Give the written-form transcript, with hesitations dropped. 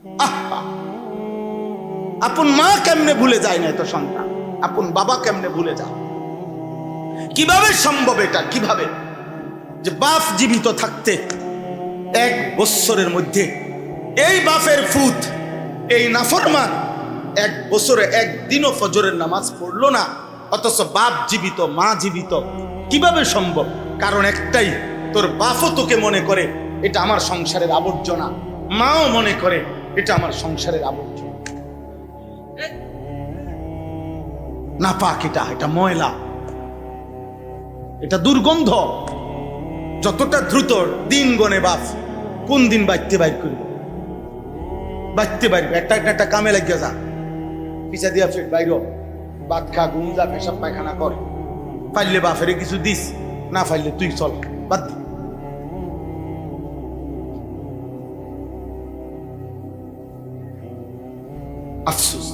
আহা, আপন মা কেমনে ভুলে যায় না এত সন্তান, আপন বাবা কেমনে ভুলে যায়? কিভাবে সম্ভব এটা? কিভাবে যে বাপ জীবিত থাকতে 1 বছরের মধ্যে এই বাপের ফুত, এই নাফরমান 1 বছরে একদিনও ফজরের নামাজ পড়লো না, অথচ বাপ জীবিত, মা জীবিত। কিভাবে সম্ভব? কারণ একটাই, তোর বাপও তোকে মনে করে এটা আমার সংসারের আবর্জনা, মাও মনে করে এটা আমার সংসারের আবর্জনা। নাপাক, এটা ময়লা, এটা দুর্গন্ধ। যতটা দ্রুত দিন গনে বাপ কোন দিন বাইতে বাইর করবে, বাইতে বাইরবে, একটা কামে লাগিয়ে যা, পিছা দিয়া ফের বাইর, ভাত খা, ঘুম যা, পেশাব পায়খানা কর, পাইলে বাপেরে কিছু দিস, না পাইলে তুই চল, বাদ দি। আফসোস।